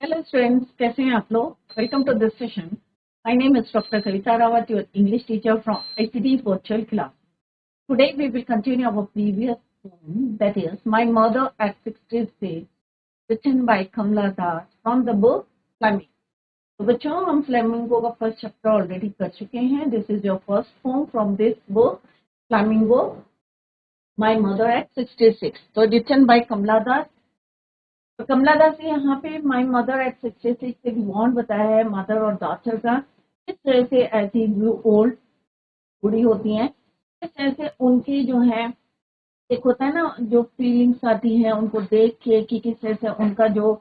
Hello students, कैसे हैं आप लोग? Welcome to this session. My name is Dr. Kavita Rawat, your English teacher from ICT virtual class. Today we will continue our previous poem, that is My Mother at 66, written by Kamla Das from the book Flamingo. तो बच्चों हम flamingo का first chapter already कर चुके हैं. This is your first poem from this book Flamingo my mother at 66. तो written by कमला दास. तो कमला दास ने यहाँ पे माय मदर एट 66 एक बॉन्ड बताया है मदर और डॉटर का. किस तरह से ऐसी ग्रू ओल्ड बूढ़ी होती हैं, किस तरह से उनकी जो है एक होता है ना जो फीलिंग्स आती है उनको देख के कि किस तरह से उनका जो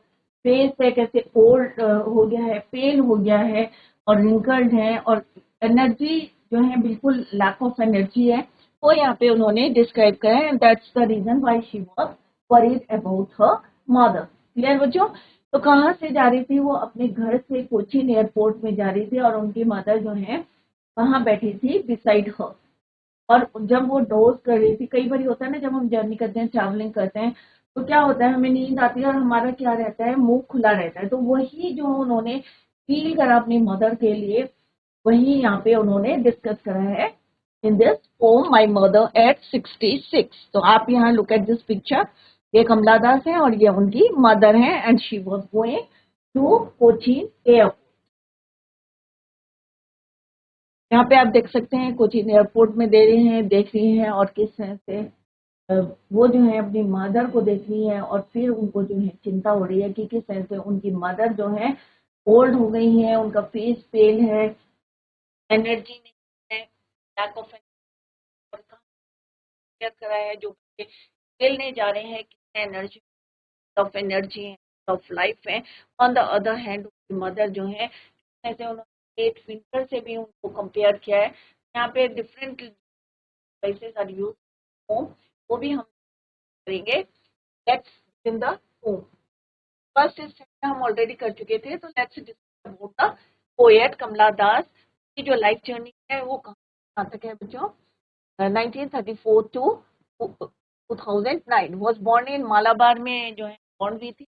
फेस है कैसे ओल्ड हो गया है, पेल हो गया है और रिंकल्ड है और एनर्जी जो है बिल्कुल लैक ऑफ एनर्जी है. वो यहाँ पे उन्होंने डिस्क्राइब करा है. That's the reason why she was worried about her mother. Clear बच्चों? तो कहाँ से जा रही थी वो? अपने घर से कोचीन एयरपोर्ट में जा रही थी और उनकी मदर जो है वहां बैठी थी बिसाइड हर. और जब वो डोज कर रही थी, कई बार होता है ना जब हम जर्नी करते हैं, ट्रैवलिंग करते हैं, तो क्या होता है हमें नींद आती है और हमारा क्या रहता है, मुंह खुला रहता है. तो वही जो उन्होंने फील करा अपनी मदर के लिए, वही यहाँ पे उन्होंने डिस्कस करा है इन this pome my mother at 66. तो आप यहाँ लुक एट दिस पिक्चर. ये कमला दास है और ये उनकी मदर है and she was going to Cochin airport. यहाँ पे आप देख सकते हैं कोचीन एयरपोर्ट में देख रही हैं और किस तरह से वो जो है अपनी मदर को देख रही है और फिर उनको जो है चिंता हो रही है कि किस तरह से उनकी मदर जो है ओल्ड हो गई है, उनका फेस पेल है, एनर्जी नहीं है, लैक ऑफ केयर करा है. जो बच्चे खेलने जा रहे हैं कितने एनर्जी ऑफ एनर्जी है, ऑफ लाइफ है. On the other hand mother जो है ऐसे उन्होंने 8 विंटर से भी उनको कंपेयर किया है. यहाँ पे different spices are use home, वो भी हम करेंगे. Let's in the home. First step हम ऑलरेडी कर चुके थे. तो let's discuss about the poet Kamala Das की जो लाइफ जर्नी है वो कहाँ तक है बच्चों. 1934 to 2009 was born in Malabar में जो है बॉर्न हुई थी.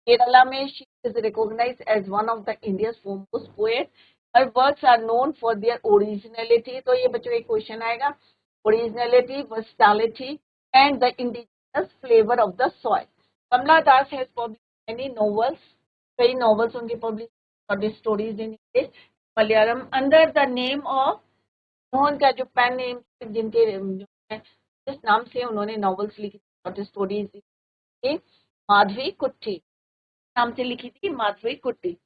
केरला में she is recognised as one of the India's foremost poet. Her works are known for their originality. तो ये बच्चों एक क्वेश्चन आएगा. Originality, versatility and the indigenous flavour of the soil. Kamala Das has published many novels. कई novels उनकी publish stories in English, Malayalam under the name of Mohan का जो pen name जिनके जो है जिस नाम से उन्होंने नॉवेल्स लिखी थी, स्टोरीज लिखी, माधवी कुट्टी नाम से लिखी थी, माधवी कुट्टी.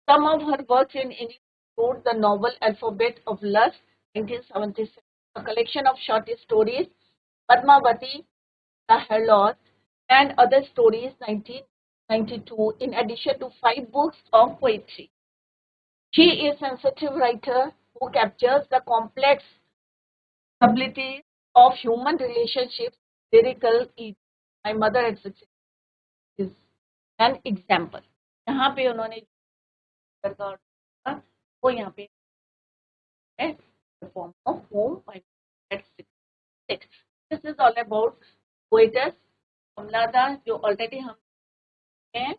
Some of her works in English include the novel Alphabet of Lust, 1976, a collection of short stories, Padmavati, The Harlot, and other stories, 1992, in addition to 5 books of poetry. She is a sensitive writer who captures the complex subtleties of human relationships, lyrical. My mother at 60 is an example. यहाँ पे उन्होंने वो यहाँ पे है form of home at 66. This is all about poetess कमला दास जो already हम हैं.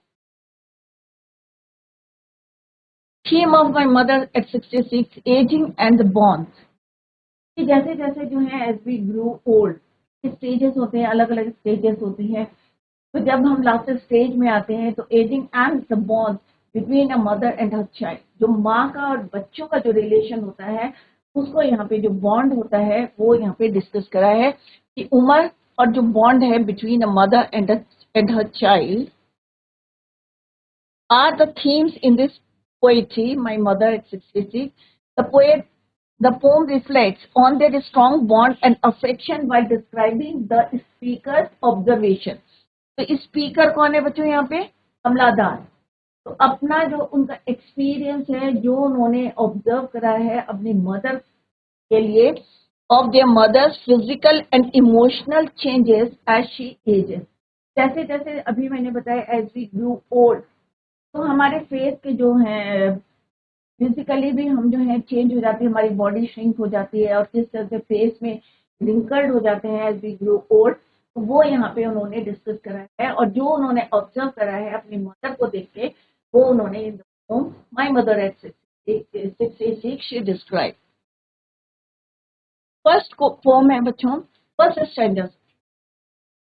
Theme of my mother at 66, aging and the bonds. जैसे जैसे जो है as we grow old, stages होते हैं, अलग अलग स्टेजेस होती हैं. तो जब हम लास्ट स्टेज में आते हैं तो ageing and the bond between a mother and her child, जो माँ का और बच्चों का जो रिलेशन होता है उसको यहाँ पे जो बॉन्ड होता है वो यहाँ पे डिस्कस करा है कि उम्र और जो बॉन्ड है between a mother and her child are the themes in this poetry my mother at 66. The poem reflects on their strong bond and affection while describing the speaker's observation. तो speaker कौन है बच्चों यहाँ पे? कमला दास. तो अपना जो उनका एक्सपीरियंस है जो उन्होंने ऑब्जर्व करा है अपनी मदर के लिए, of their mother's physical and emotional changes as she ages. जैसे जैसे अभी मैंने बताया एज वी ग्रू ओल्ड, तो हमारे फेस के जो है फिजिकली भी हम जो है चेंज हो जाती है, हमारी बॉडी श्रिंक हो जाती है और किस तरह से फेस में रिंकल्ड हो जाते हैं एज वी ग्रो ओल्ड. वो यहाँ पे उन्होंने डिस्कस करा है और जो उन्होंने ऑब्जर्व करा है अपनी मदर को देख के वो उन्होंने my mother at 6 she describe. First form है बच्चों first standard.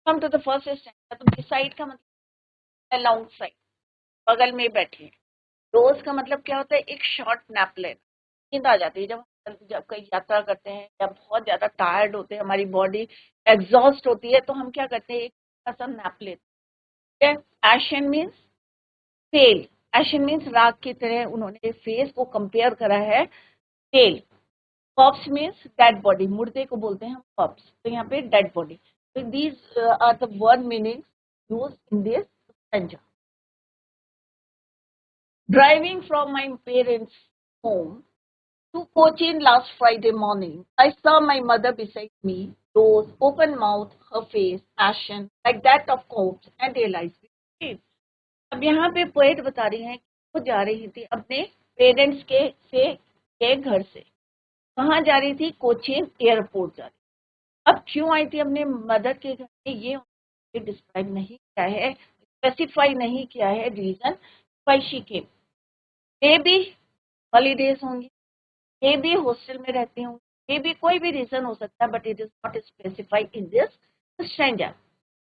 Come to the first standard. तो बिसाइड का मतलब अलोंग साइड, बगल में बैठे। डोज का मतलब क्या होता है, एक शॉर्ट नैप लेना। नींद आ जाती है जब जब कहीं यात्रा करते हैं या बहुत ज्यादा टायर्ड होते हैं, हमारी बॉडी एग्जॉस्ट होती है, तो हम क्या करते हैं, एक ऐसा नैप लेते हैं। एशन मीन्स पेल। एशन मीन्स राख की तरह उन्होंने फेस को कंपेयर करा है pale. Corpse means dead body, मुर्दे को बोलते हैं हम कॉप्स, तो यहाँ पे डेड बॉडी। तो these are the word meaning use in this stanza. Driving from my parents home to Cochin last Friday morning, I saw my mother beside me, rose, open mouth, her face ashen like that of corpse, and realized it. अब यहाँ पे poet बता रही हैं कि वो जा रही थी अपने पेरेंट्स के घर से। कहाँ जा रही थी, कोचीन एयरपोर्ट जा रही। अब क्यों आई थी अपने मदर के घर पे, ये डिस्क्राइब नहीं किया है, स्पेसिफाई नहीं किया है reason why she came. Maybe holidays होंगी, मे बी हॉस्टल में रहती हूँ, मे बी कोई भी रीजन हो सकता है, but it is not specified in this stranger.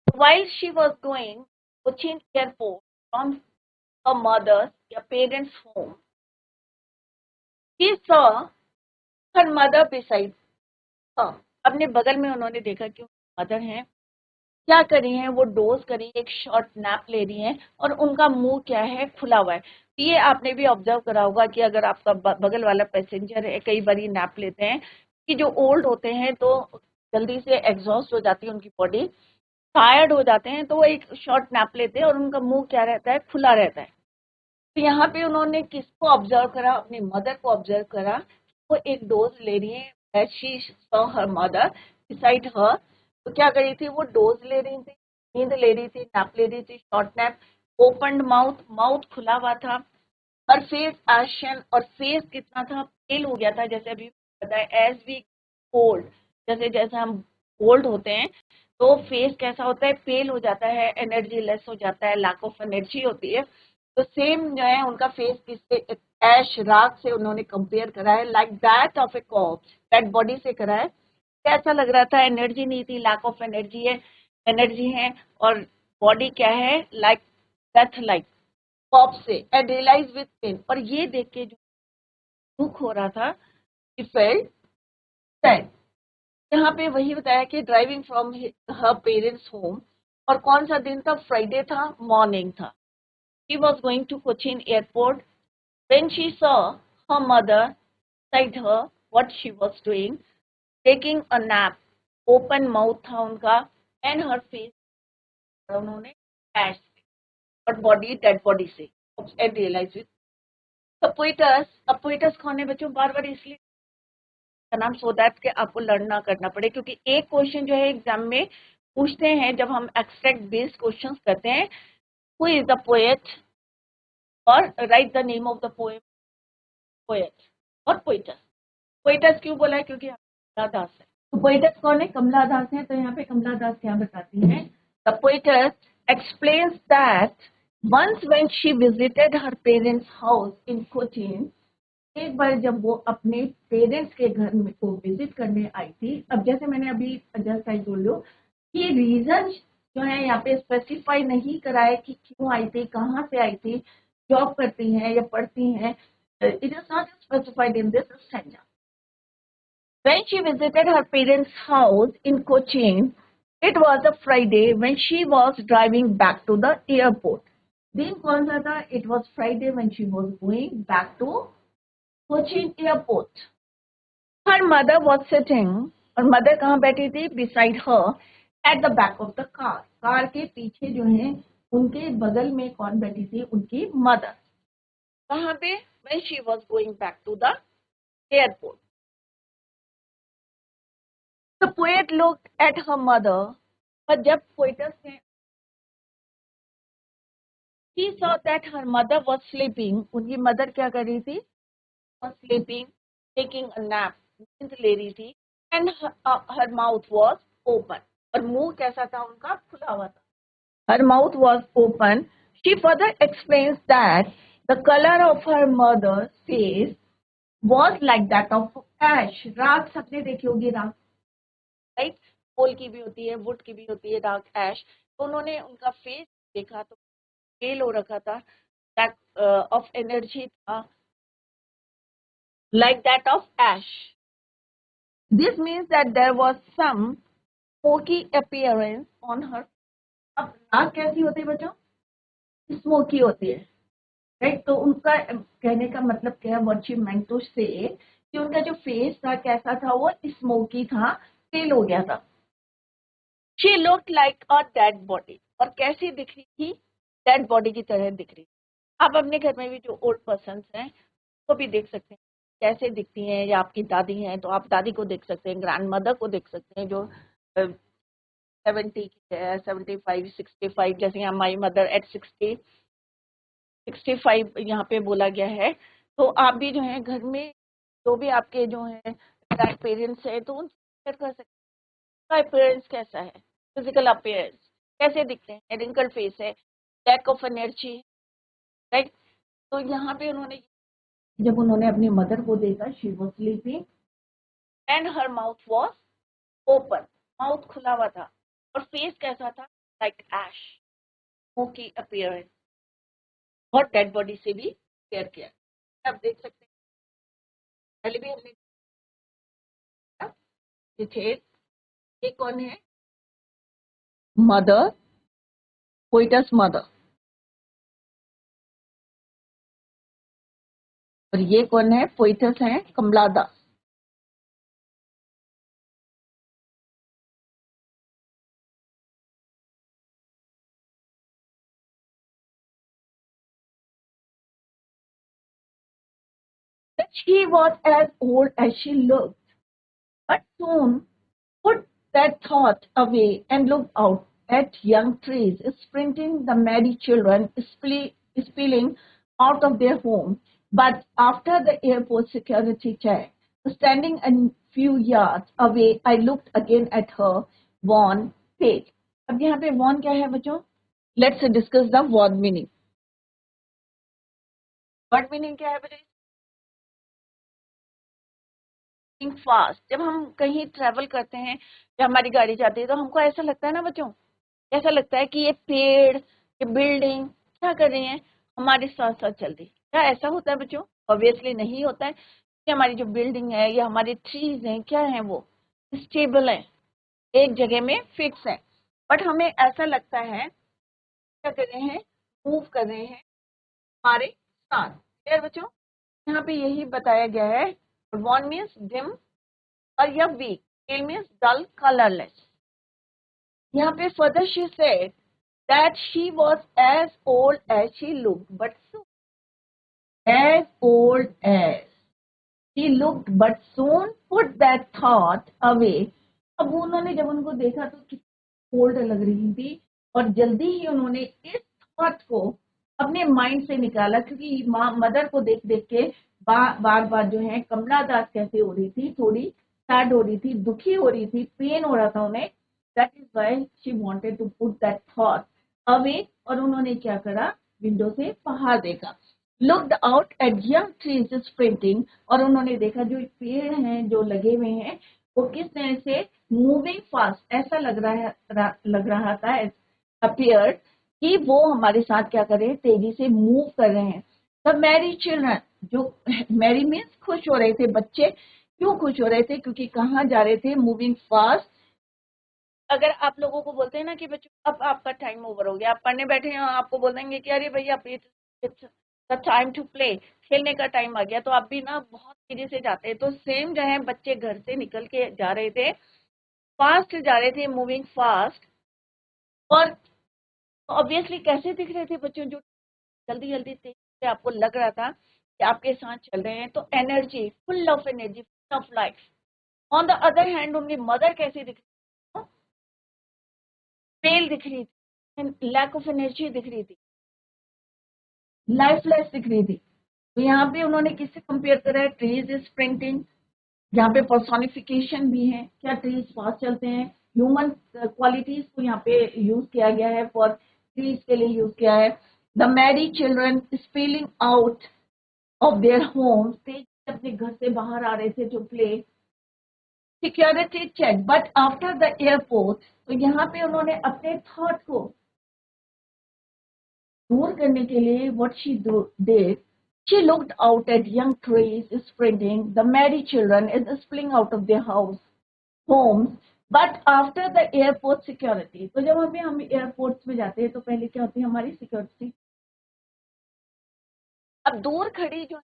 While she was going Cochin airport from her mother's या parents' home, she saw her mother beside her. अपने बगल में उन्होंने देखा कि मदर हैं, क्या कर रही हैं, वो डोज कर रही है, एक शॉर्ट नैप ले रही हैं और उनका मुंह क्या है, खुला हुआ है। ये आपने भी ऑब्जर्व करा होगा कि अगर आपका बगल वाला पैसेंजर है, कई बार नैप लेते हैं कि जो ओल्ड होते हैं तो जल्दी से एग्जॉस्ट हो जाती है उनकी बॉडी, टायर्ड हो जाते हैं, तो वो एक शॉर्ट नैप लेते हैं और उनका मुंह क्या रहता है, खुला रहता है। तो यहाँ पे उन्होंने किसको ऑब्जर्व करा, अपनी मदर को ऑब्जर्व करा। वो एक डोज ले रही है, she saw her mother beside her. तो क्या कर रही थी, वो डोज ले रही थी, नींद ले रही थी, नैप ले रही थी, short nap. Open mouth, mouth खुला हुआ था। और फेस एशन, और फेस कितना था, पेल हो गया था, जैसे अभी बताया एज वी कोल्ड, जैसे जैसे हम कोल्ड होते हैं तो फेस कैसा होता है, पेल हो जाता है, एनर्जी लेस हो जाता है, लैक ऑफ एनर्जी होती है। तो सेम जो है उनका फेस किससे, ऐश राख से उन्होंने कंपेयर करा है, like that of a corpse, dead body से करा है। कैसा लग रहा था, एनर्जी नहीं थी, लैक ऑफ एनर्जी है, एनर्जी है, और बॉडी क्या है, लाइक डेथ लाइक कॉप्स से, एंड रियलाइज विद पेन। और ये देख के जो दुख हो रहा था, he felt sad। यहाँ पे वही बताया कि driving from her parents home, और कौन सा दिन था, फ्राइडे था, मॉर्निंग था। She was going to Cochin airport when she saw her mother beside her, what she was doing, taking a nap, open mouth था उनका, and her face, उन्होंने ash और बॉडी डेड बॉडी से, and realized it। अपोइटस कौन है बच्चों, बार बार इसलिए का नाम, सो दैट कि आपको लर्न ना करना पड़े, क्योंकि एक क्वेश्चन जो है एग्जाम में पूछते हैं जब हम एक्सट्रैक्ट बेस्ड क्वेश्चंस करते हैं, हु इज द पोएट, और right the name of the poem, poet और पोइटस। पोइटस क्यों बोला है, क्योंकि कमला दास है। तो पोइटस कौन है, कमला दास है। तो यहाँ पे कमला दास क्या बताती है, the poet's explains that once when she visited her parents' house in Cochin, एक बार जब वो अपने पेरेंट्स के घर में को विजिट करने आई थी। अब जैसे मैंने अभी जस्ट आई बोल लो कि रीजन जो है यहाँ पे स्पेसिफाई नहीं करा है कि क्यों आई थी, कहाँ से आई थी, जॉब करती हैं या पढ़ती हैं, it is not specified in this stanza. When she visited her parents' house in Cochin, it was a Friday when she was driving back to the airport. दिन कौन सा था, it was Friday when she was going back to Cochin airport. Her mother was sitting, और mother कहाँ बैठी थी, beside her at the back of the car. Car के पीछे जो है उनके बगल में कौन बैठी थी, उनकी मदर। कहाँ पे, when she was going back to the airport. The poet looked at her mother, पर जब पोएटस ने, he saw that her mother was sleeping, उनकी मदर क्या कर रही थी, was sleeping, taking a nap, नींद ले रही थी, and her mouth was open, और मुंह कैसा था उनका, खुला हुआ था। Her mouth was open, She further explains that the color of her mother's face was like that of ash. राख सबने देखी होगी राख, राइट? कोल की भी होती है, वुड की भी होती है राख, ऐश। तो उन्होंने उनका फेस देखा तो फेल हो रखा था, लैक ऑफ एनर्जी था, like that of ash. This means that there was some smoky appearance on her. अब राख कैसी होती है बच्चों? स्मोकी होती है, राइट? तो उनका कहने का मतलब क्या है? व्हाट शी मेंट टू से कि उनका जो फेस था कैसा था? वो स्मोकी था, फेल हो गया था। She looked like a dead body, और कैसी दिख रही थी? डेड बॉडी की तरह दिख रही। आप अपने घर में भी जो ओल्ड पर्सन हैं वो भी देख सकते हैं कैसे दिखती हैं, या आपकी दादी हैं तो आप दादी को देख सकते हैं, ग्रैंड मदर को देख सकते हैं जो 70 की है, 75, 65, जैसे यहाँ माई मदर एट 65 यहाँ पे बोला गया है। तो आप भी जो है घर में जो भी आपके जो है ग्रैंड पेरेंट्स है तो उनसे शेयर कर सकते हैं अपेयरेंस कैसा है, फिजिकल अपेयरेंस कैसे दिखते हैं, रिंकल फेस है, लैक ऑफ एनर्जी, राइट? तो यहाँ पे उन्होंने जब उन्होंने अपनी मदर को देखा, she was sleeping and her mouth was open, mouth खुला हुआ था, और फेस कैसा था? लाइक ऐश, स्मोकी अपीयरेंस, और डेड बॉडी से भी केयर किया। आप देख सकते हैं पहले भी हमने थे, ये कौन है? मदर, पोइटस मदर, और ये कौन है? पोइटस है कमला दास। She was as old as she looked, but soon put that thought away and looked out at young trees, sprinting the merry children spilling out of their home. But after the airport security check, standing a few yards away, I looked again at her worn face. अब यहाँ पे worn क्या है बच्चों? Let's discuss the word meaning. Word meaning क्या है बच्चों? Fast, जब हम कहीं ट्रेवल करते हैं या हमारी गाड़ी जाती है तो हमको ऐसा लगता है ना बच्चों, ऐसा लगता है कि ये पेड़, ये बिल्डिंग क्या कर रही है, हमारे साथ साथ चल रही। क्या ऐसा होता है बच्चों? ऑब्वियसली नहीं होता है, कि हमारी जो बिल्डिंग है या हमारे ट्रीज हैं क्या है, वो स्टेबल है, एक जगह में फिक्स है, बट हमें ऐसा लगता है क्या कर रहे हैं, मूव कर रहे हैं हमारे साथ। क्लियर बच्चों? यहाँ पे यही बताया गया है। वन मीन्स डिम और या वीक, पेल मीन्स डल, कलरलेस। यहाँ पे further she said that she was as old as she looked, but soon, as old as she looked, but soon put that thought away. अब उन्होंने जब उनको देखा तो कितनी ओल्ड लग रही थी, और जल्दी ही उन्होंने इस थॉट को अपने माइंड से निकाला, क्योंकि मदर को देख देख के बार बार जो है कमला दास कैसे हो रही थी, थोड़ी सैड हो रही थी, दुखी हो रही थी, पेन हो रहा था उन्हें। That is why she wanted to put that thought away, और उन्होंने क्या करा? विंडो से बाहर देखा, looked out at young trees sprinting, और उन्होंने देखा जो पेड़ हैं जो लगे हुए हैं वो किस तरह से मूविंग फास्ट, ऐसा लग रहा था, अपीयर कि वो हमारे साथ क्या कर रहे हैं, तेजी से मूव कर रहे हैं। द मैरी चिल्ड्रन, जो मैरी मीन्स खुश हो रहे थे बच्चे। क्यों खुश हो रहे थे? क्योंकि कहाँ जा रहे थे? Moving fast. अगर आप लोगों को बोलते हैं ना कि बच्चों अब आपका टाइम ओवर हो गया, आप पढ़ने बैठे हैं, आपको बोल देंगे कि अरे भैया it's the time to play, खेलने का टाइम आ गया, तो आप भी ना बहुत तेजी से जाते हैं। तो सेम जो है बच्चे घर से निकल के जा रहे थे, फास्ट जा रहे थे, मूविंग फास्ट, और ऑब्वियसली कैसे दिख रहे थे बच्चों? जो जल्दी जल्दी तेजी से आपको लग रहा था कि आपके साथ चल रहे हैं, तो energy, full of energy, full of life. On the other hand उनकी मदर कैसी दिख रही थी? पेल दिख रही थी, लैक ऑफ एनर्जी दिख रही थी, लाइफलेस दिख रही थी। तो यहाँ पे उन्होंने किससे कंपेयर करा है? ट्रीज स्प्रिंटिंग, यहाँ पे पर्सोनिफिकेशन भी है, क्या ट्रीज फास्ट चलते हैं, ह्यूमन क्वालिटीज को यहाँ पे यूज किया गया है, फॉर ट्रीज के लिए यूज किया है। The merry children spilling out of their home, तेज अपने घर से बाहर आ रहे थे to play, security check, but after the airport, तो यहाँ पे उन्होंने अपने थॉट को दूर करने के लिए what she did, she looked out at young trees sprinting, the merry children is spilling out of their homes, but after the airport security, तो जब हम एयरपोर्ट्स में जाते हैं तो पहले क्या होती है हमारी सिक्योरिटी। अब दूर खड़ी जो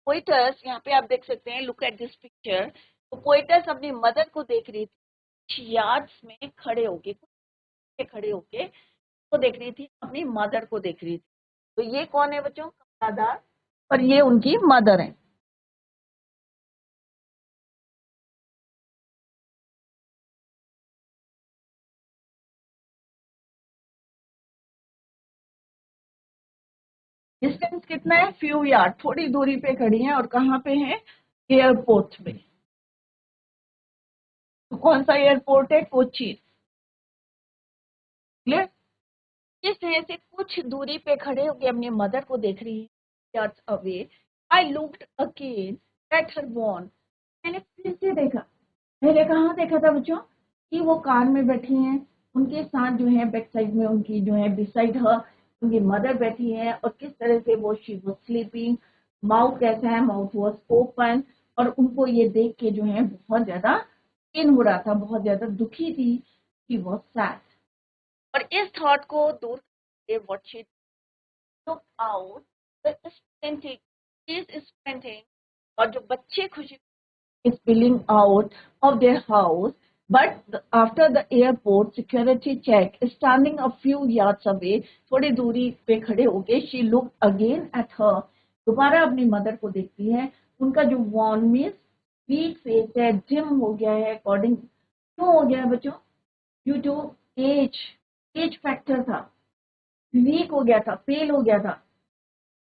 पोइटर्स, यहाँ पे आप देख सकते हैं, लुक एट दिस पिक्चर, तो पोइटर्स अपनी मदर को देख रही थी, यार्ड्स में खड़े होके को देख रही थी, अपनी मदर को देख रही थी। तो ये कौन है बच्चों? कमलादार, और ये उनकी मदर है। डिस्टेंस कितना है? फ्यू यार्ड, थोड़ी दूरी पे खड़ी है, और कहाँ पे है? एयरपोर्ट में। तो कौन सा एयरपोर्ट है? कोची। क्लियर? इस तरह से कुछ दूरी पे खड़े होकर अपनी मदर को देख रही है, yards away. I looked again at her wan, मैंने फिर से देखा। पहले कहाँ देखा था बच्चों? कि वो कार में बैठी हैं, उनके साथ जो है बैक साइड में उनकी जो है बिसाइड हर उनकी मदर बैठी है, और किस तरह से वो शी वाज स्लीपिंग, माउथ कैसा है? माउथ वाज ओपन, और उनको ये देख के जो है बहुत ज्यादा पेन हो रहा था, बहुत ज्यादा दुखी थी, शी वाज सैड। और इस थॉट को दूर करके what she took out the sprinting, is sprinting, और जो बच्चे खुशी spilling out of their house, but after the airport security check, standing a few yards away, थोड़ी दूरी पे खड़े होके, she looked again at her, दोबारा अपनी मदर को देखती है। उनका जो wan means weak face है, dim हो गया है, अकॉर्डिंग क्यों हो गया है बच्चों? Due to age, age factor था, वीक हो गया था, पेल हो गया था,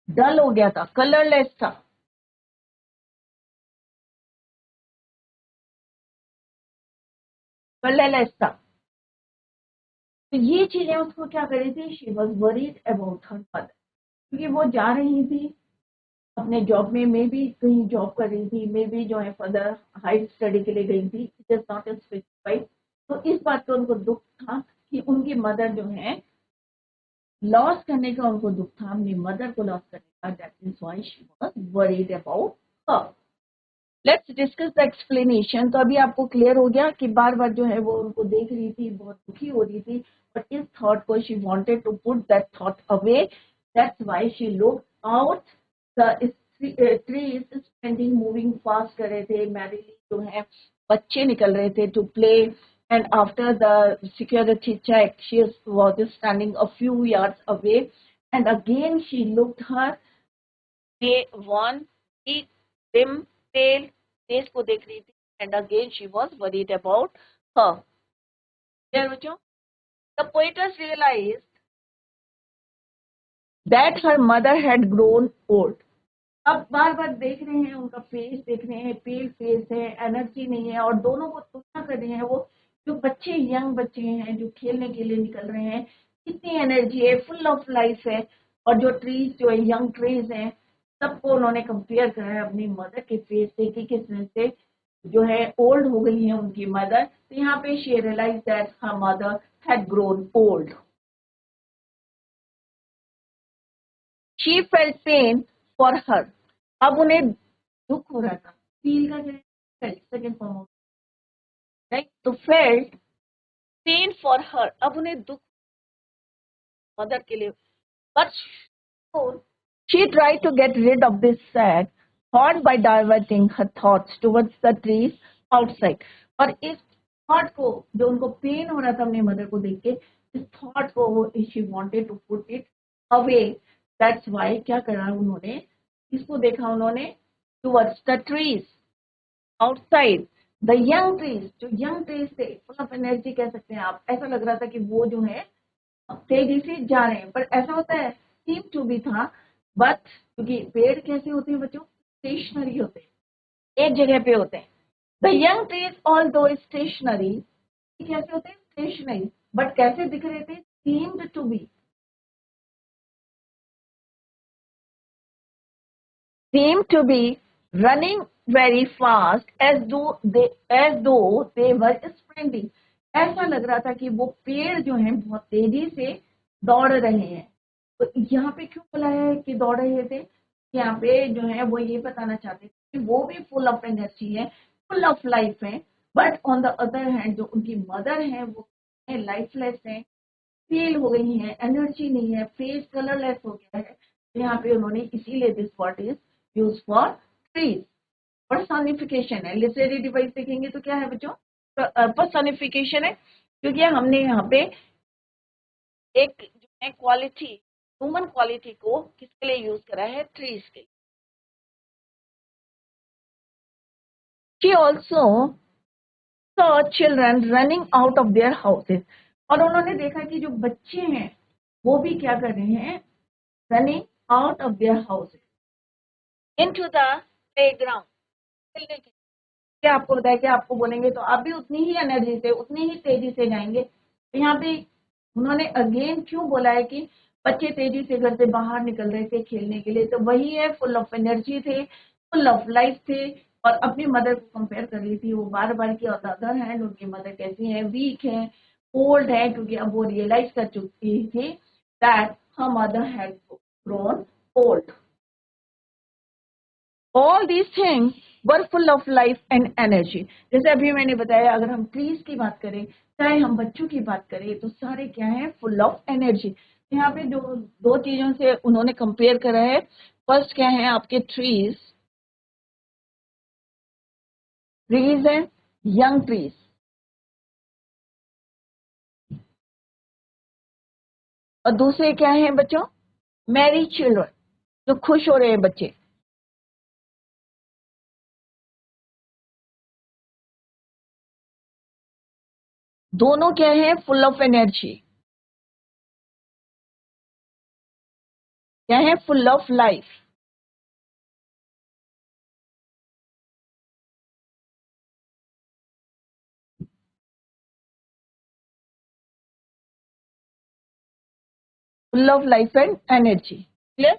डल हो गया था, कलरलेस था, कलरलेस था। तो ये चीजें उसको क्या कर रही थी? She was worried about her mother, क्योंकि वो जा रही थी अपने जॉब में, मे भी कहीं जॉब कर रही थी, मे भी जो है फर्दर हाई स्टडी के लिए गई थी, इट इज नॉट स्पेसिफाइड। तो इस बात का उनको दुख था कि उनकी मदर जो है लॉस करने का, उनको दुख था अपनी मदर को लॉस करने का, that is why she was worried about her. Let's discuss the explanation. तो अभी आपको क्लियर हो गया कि बार बार जो है वो उनको देख रही थी, बहुत दुखी हो रही थी, बट इस थॉट को she wanted to put that thought away, that's why she look out the trees spending moving fast कर रहे थे, मैरिली जो है बच्चे निकल रहे थे to play, and after the security check she was standing a few yards away, and again she looked her wan dim pale face को देख रही थी, and again she was worried about her. Clear बच्चों? The poetess realized that her mother had grown old. अब बार बार देख रहे हैं, उनका फेस देख रहे हैं, पेल फेस है, एनर्जी नहीं है, और दोनों को तुलना कर रहे हैं। वो जो बच्चे, यंग बच्चे हैं जो खेलने के लिए निकल रहे हैं, कितनी एनर्जी है, फुल ऑफ लाइफ है, और जो ट्रीज जो है, यंग ट्रीज हैं, सबको उन्होंने कंपेयर करा है अपनी मदर के फेस से कि किस तरह से जो है ओल्ड हो गई है उनकी मदर। तो यहाँ पे she realise that her mother had grown old. She felt pain for her, अब उन्हें दुख हो रहा था, फील का felt second form of, right? तो फेल्ट पेन फॉर हर, अब उन्हें दुख मदर के लिए, but she try to get rid of this sad thought by diverting her thoughts towards the trees outside. और इस थॉट को, जो उनको पेन हो रहा था अपनी मदर को देख के, इस थॉट को she wanted to put it away, that's why क्या करा उन्होंने, किसको देखा उन्होंने? Towards the trees outside, the young trees, जो यंग ट्रीज थे, फुल ऑफ एनर्जी कह सकते हैं आप, ऐसा लग रहा था कि वो जो है तेजी से जा रहे हैं, पर ऐसा होता है सीम टू बी था, बट क्योंकि पेड़ कैसे होते हैं बच्चों? स्टेशनरी होते हैं, एक जगह पे होते हैं। The young trees although stationary, कैसे होते हैं? स्टेशनरी, बट कैसे दिख रहे थे? Seemed to be, seem to be running very fast as though they were sprinting. ऐसा लग रहा था कि वो पेड़ जो हैं बहुत तेजी से दौड़ रहे हैं। तो यहाँ पे क्यों बोला है कि दौड़ रहे थे? यहाँ पे जो है वो ये बताना चाहते थे कि वो भी फुल ऑफ एनर्जी है, फुल ऑफ लाइफ है, but on the other hand जो उनकी मदर है वो लाइफलेस है, फेल हो गई है, एनर्जी नहीं है, फेस कलरलेस हो गया है। तो यहाँ पे उन्होंने इसीलिए this word is use for trees. Personification है, लिटरेरी डिवाइस देखेंगे तो क्या है बच्चों? पर्सोनिफिकेशन है, क्योंकि हमने यहाँ पे एक जो है क्वालिटी, ह्यूमन क्वालिटी को किसके लिए यूज करा है? ट्रीज के लिए। She also saw children running out of their houses, और उन्होंने देखा कि जो बच्चे हैं वो भी क्या कर रहे हैं? Running out of their houses into the playground, खेलने के। क्या आपको बताया कि आपको बोलेंगे तो आप भी उतनी ही एनर्जी से, उतनी ही तेजी से जाएंगे। तो यहाँ पे उन्होंने अगेन क्यों बोला है कि बच्चे तेजी से घर से बाहर निकल रहे थे खेलने के लिए? तो वही है, फुल ऑफ एनर्जी थे, फुल ऑफ लाइफ थे, और अपनी मदर को कंपेयर कर रही थी वो बार बार की। ऑन द अदर हैंड उनकी मदर कैसी है? वीक है, ओल्ड है, क्योंकि अब वो रियलाइज कर चुकी थी that her mother had grown old. All these things were full of life and energy. जैसे अभी मैंने बताया, अगर हम ट्रीज की बात करें, चाहे हम बच्चों की बात करें, तो सारे क्या है? Full of energy. यहाँ पे जो दो चीजों से उन्होंने कंपेयर करा है, फर्स्ट क्या है आपके? Trees, trees and young trees, और दूसरे क्या है बच्चों? मैरी चिल्ड्रन, जो खुश हो रहे हैं बच्चे। दोनों क्या है? फुल ऑफ एनर्जी, क्या है? Full of life. Full of life and energy, clear?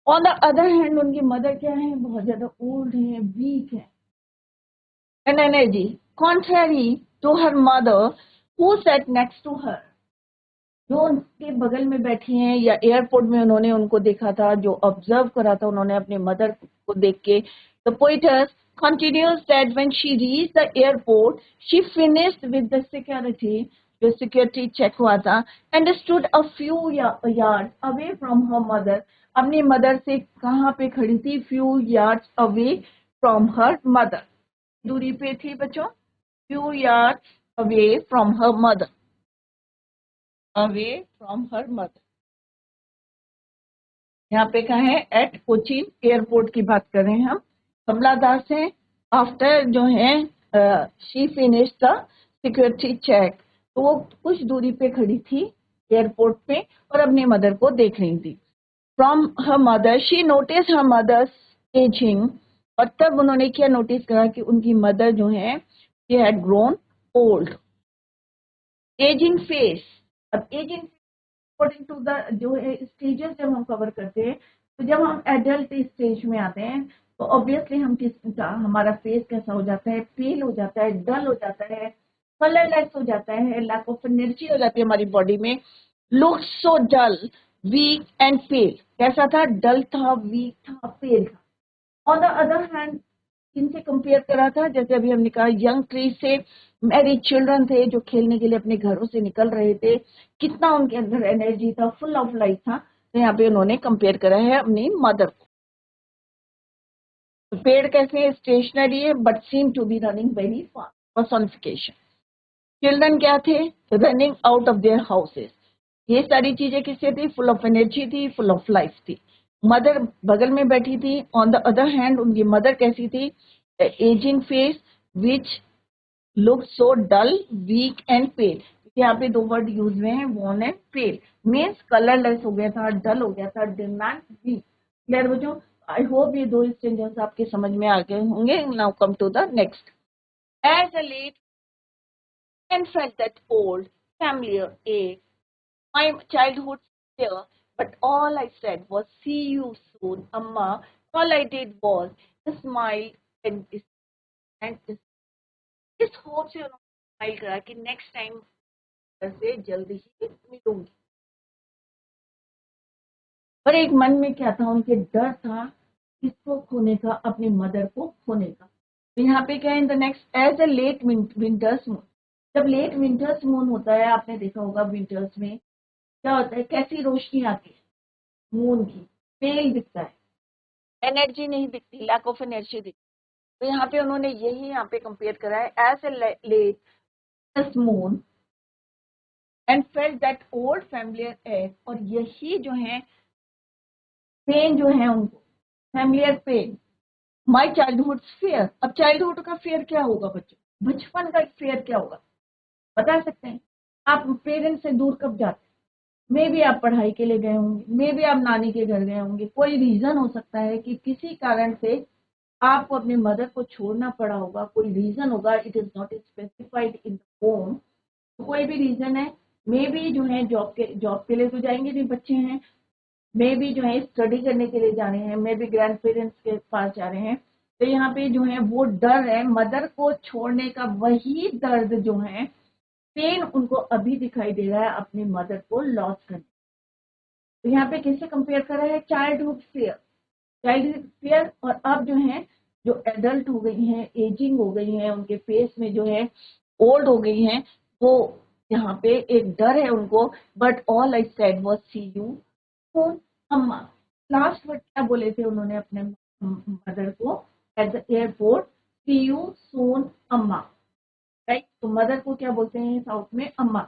On the other hand उनकी मदर क्या है? बहुत ज्यादा ओल्ड है, वीक है, and energy, contrary to her mother who sat next to her, जो उनके बगल में बैठी हैं, या एयरपोर्ट में उन्होंने उनको देखा था, जो ऑब्जर्व करा था उन्होंने अपने मदर को देख के। The poet's continues that when she reached the airport, she finished with the security, जो सिक्योरिटी चेक हुआ था, and stood a few yards away from her mother, अपनी मदर से कहाँ पे खड़ी थी? few yards away from her mother, दूरी पे थी बच्चों, few yards away from her mother, away from her mother। यहाँ पे कहा है एट कोचीन एयरपोर्ट की बात कर रहे हैं हम। कमला दास है, आफ्टर जो है she finish the security check, तो वो कुछ दूरी पे खड़ी थी एयरपोर्ट पे और अपनी मदर को देख रही थी। From her mother she notice her mother's ageing, और तब उन्होंने क्या नोटिस करा कि उनकी मदर जो है she had grown old. Ageing face, अब एजिंग अकॉर्डिंग टू द जो है स्टेजेस जब हम कवर करते हैं, तो जब हम एडल्ट स्टेज में आते हैं तो ऑब्वियसली हम हमारा फेस कैसा हो जाता है? पेल हो जाता है, डल हो जाता है, कलरलेस हो जाता है, लैक ऑफ एनर्जी हो जाती है हमारी बॉडी में। Look so dull, weak and pale, कैसा था? डल था, वीक था, पेल था। ऑन द अदर हैंड किनसे कंपेयर करा था? जैसे अभी हमने कहा यंग ट्री से, मैरिड चिल्ड्रन थे जो खेलने के लिए अपने घरों से निकल रहे थे, कितना उनके अंदर एनर्जी था, फुल ऑफ लाइफ था। तो यहाँ पे उन्होंने कंपेयर करा है अपनी मदर को। तो पेड़ कैसे है? स्टेशनरी है but seem to be running very fast, personification. Children क्या थे? Running out of their houses. ये सारी चीजें किससे थी? फुल ऑफ एनर्जी थी, फुल ऑफ लाइफ थी। मदर बगल में बैठी थी। ऑन द अदर हैंड उनकी मदर कैसी थी? Ageing face which look so dull, weak and pale. यहाँ पे दो वर्ड यूज हुए हैं, worn and pale. Means colourless हो गया था, डल हो गया था, डिम एंड वीक। क्लियर बच्चों? आई होप ये दो स्टेंजर्स आपके समझ में आ गए होंगे। Now come to the next. As a late and felt that old, familiar ache. My childhood there, but all I said was, "See you soon, Amma." All I did was smile and इस hope से उन्होंने smile करा कि next time से जल्दी ही मिलूंगी। पर एक मन में क्या था, उनके डर था किसको खोने का, अपनी मदर को खोने का। तो यहाँ पे क्या है, in the next as a late winter's moon, जब लेट विंटर्स मून होता है, आपने देखा होगा विंटर्स में क्या होता है, कैसी रोशनी आती है मून की, पेल दिखता है, एनर्जी नहीं दिखती, लैक ऑफ एनर्जी दिखती। तो यहाँ पे उन्होंने यही यहाँ पे कंपेयर करा है as a late moon and felt that old familiar air, और यही जो है पेन जो है उनको, familiar pain, my childhood fear. अब चाइल्डहुड का फेयर क्या होगा बच्चों, बचपन का फेयर क्या होगा बता सकते हैं? आप पेरेंट्स से दूर कब जाते हैं? मे भी आप पढ़ाई के लिए गए होंगे, मे भी आप नानी के घर गए होंगे, कोई रीजन हो सकता है कि किसी कारण से आपको अपने मदर को छोड़ना पड़ा होगा, कोई रीजन होगा, it is not specified in the home, कोई भी रीजन है। मे भी जो है जॉब के लिए तो जाएंगे नहीं बच्चे हैं, मे भी जो है स्टडी करने के लिए जा रहे हैं, मे भी ग्रैंड पेरेंट्स के पास जा रहे हैं। तो यहाँ पे जो है वो डर है मदर को छोड़ने का, वही दर्द जो है, पेन उनको अभी दिखाई दे रहा है अपनी मदर को लॉस करने। तो यहाँ पे किससे कंपेयर कर रहा है, चाइल्डहुड फियर, चाइल्डहुड फियर। और अब जो है जो एडल्ट हो गई हैं, एजिंग हो गई हैं, उनके फेस में जो है ओल्ड हो गई हैं, वो यहाँ पे एक डर है उनको। But all I said was see you soon Amma. Last word क्या बोले थे उन्होंने अपने मदर को at the airport, see you soon amma, right. तो मदर को क्या बोलते हैं साउथ में, अम्मा।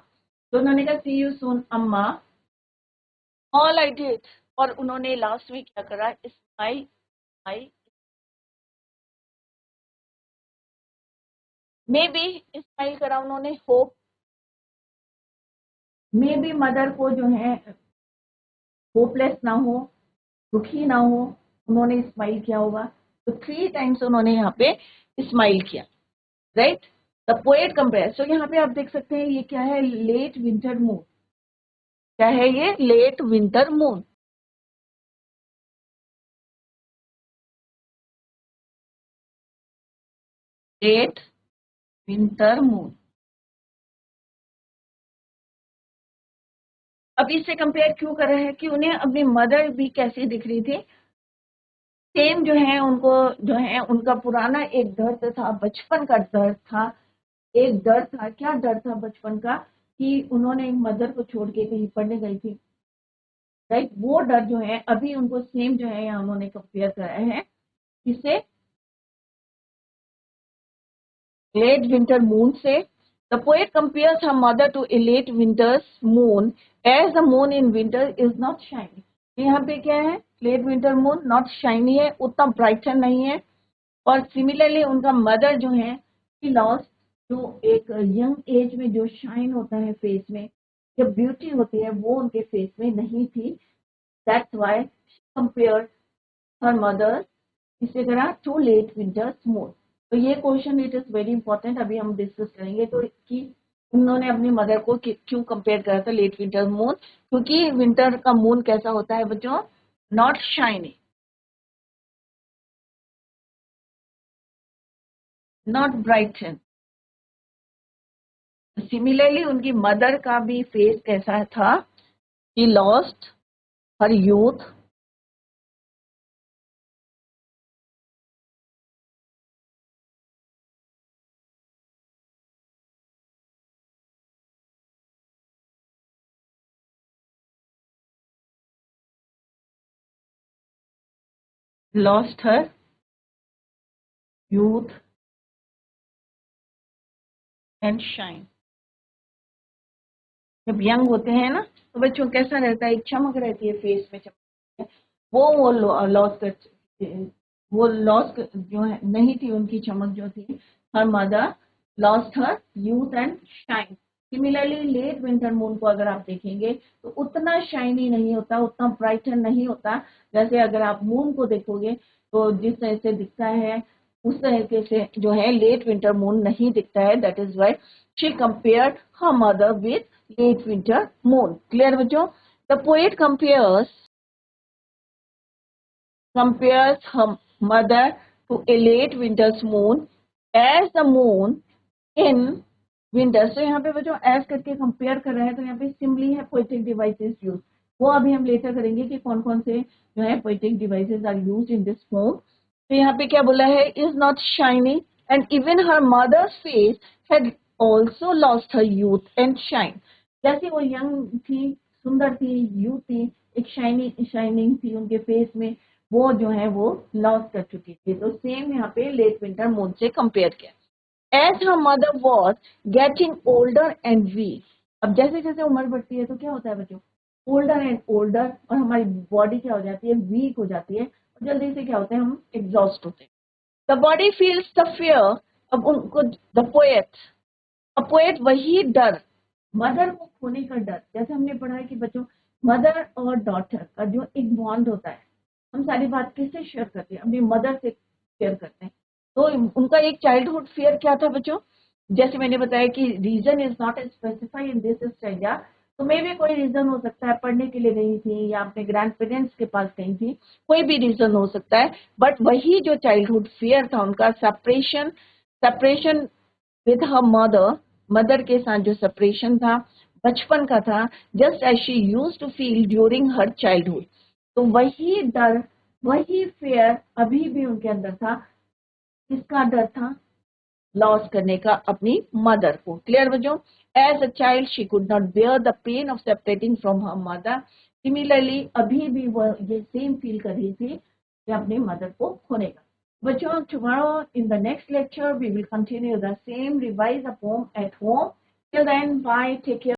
तो उन्होंने कहा सी यू सून अम्मा, ऑल आई डिड, और उन्होंने लास्ट में क्या करा, smile smile, may be smile करा उन्होंने, होप, मे बी मदर को जो है होपलेस ना हो, दुखी ना हो, उन्होंने स्माइल किया होगा। तो 3 टाइम्स उन्होंने यहाँ पे स्माइल किया, राइट। द पोएट कंपेयर, सो यहाँ पे आप देख सकते हैं ये क्या है, लेट विंटर मून। क्या है ये, late winter moon, late winter moon. अब इससे कंपेयर क्यों कर रहे हैं कि उन्हें अपनी मदर भी कैसी दिख रही थी, सेम जो है उनको, जो है उनका पुराना एक दर्द था, बचपन का दर्द था, एक डर था। क्या डर था बचपन का, कि उन्होंने मदर को छोड़ के कहीं पढ़ने गई थी, राइट। वो डर जो है अभी उनको सेम जो है यहाँ उन्होंने कंपेयर कराया है किसे, लेट विंटर मून से। The poet compares her mother to a late winter's moon as the moon in winter is not shiny. यहाँ पे क्या है, late winter moon not shiny है, उतना ब्राइटन नहीं है। और सिमिलरली उनका मदर जो है शी लॉस्ट, जो एक यंग एज में जो शाइन होता है फेस में, जो ब्यूटी होती है वो उनके फेस में नहीं थी। That's why she compared her mother इसी तरह टू लेट विंटर्स मून। तो ये question it is very important, अभी हम डिस्कस करेंगे। तो कि उन्होंने अपनी मदर को क्यों कंपेयर करा था लेट विंटर मून, क्योंकि विंटर का मून कैसा होता है बच्चों, not shiny, not brighten. Similarly उनकी मदर का भी फेस कैसा था, he lost her youth, lost her youth and shine. जब यंग होते हैं ना तो बच्चों कैसा रहता है, एक चमक रहती है फेस में, चमक है। वो लॉस कर, वो लॉस जो है नहीं थी उनकी चमक जो थी, her mother lost her youth and shine. Similarly late winter moon को अगर आप देखेंगे तो उतना शाइनी नहीं होता, उतना ब्राइटन नहीं होता। जैसे अगर आप मून को देखोगे तो जिस तरह से दिखता है उस तरीके से जो है लेट विंटर मून नहीं दिखता है। That is why she compared her mother with late winter moon. Clear बच्चों? The poet compares compares her mother to a late winter's moon as the moon in winter. So यहाँ पे बच्चों as करके compare कर रहे हैं, तो यहाँ पे सिंपली है पोएटिक डिवाइसेस यूज, वो अभी हम लेटर करेंगे कि कौन कौन से जो है poetic devices are used in this poem. तो यहाँ पे क्या बोला है, is not shiny and even her mother's face had also lost her youth and shine. जैसे वो यंग थी, सुंदर थी, यूथ थी, एक शाइनिंग थी उनके फेस में, वो जो है वो लॉस कर चुकी थी. तो सेम यहाँ पे लेट विंटर मून से कंपेयर किया. As her mother was getting older and weak. अब जैसे जैसे उम्र बढ़ती है तो क्या होता है बच्चों, ओल्डर एंड ओल्डर, और हमारी बॉडी क्या हो जाती है, वीक हो जाती है, और जल्दी से क्या होते हैं, हम एग्जॉस्ट होते हैं. The body feels the fear. अब उनको द पोएट वही डर, मदर को खोने का डर. जैसे हमने पढ़ा है कि बच्चों मदर और डॉटर का जो एक बॉन्ड होता है, हम सारी बात किससे शेयर करते हैं, अपनी मदर से शेयर करते हैं. तो उनका एक चाइल्डहुड फियर क्या था बच्चों, जैसे मैंने बताया कि reason is not specified in this stanza. तो मे भी कोई रीजन हो सकता है, पढ़ने के लिए गई थी या अपने ग्रैंड पेरेंट्स के पास गई थी, कोई भी रीजन हो सकता है. बट वही जो चाइल्डहुड फियर था उनका, सेपरेशन विद हर मदर के साथ जो सेपरेशन था, बचपन का था, just as she used to feel during her childhood. तो वही डर, वही फियर अभी भी उनके अंदर था. किसका डर था, लॉस करने का अपनी मदर को. क्लियर बच्चों. As a child she could not bear the pain of separating from her mother. Similarly अभी भी वह ये सेम फील कर रही थी कि अपनी मदर को खोने का. बच्चों, tomorrow in the next lecture we will continue the same, revise the poem at home. Till then, bye, take care.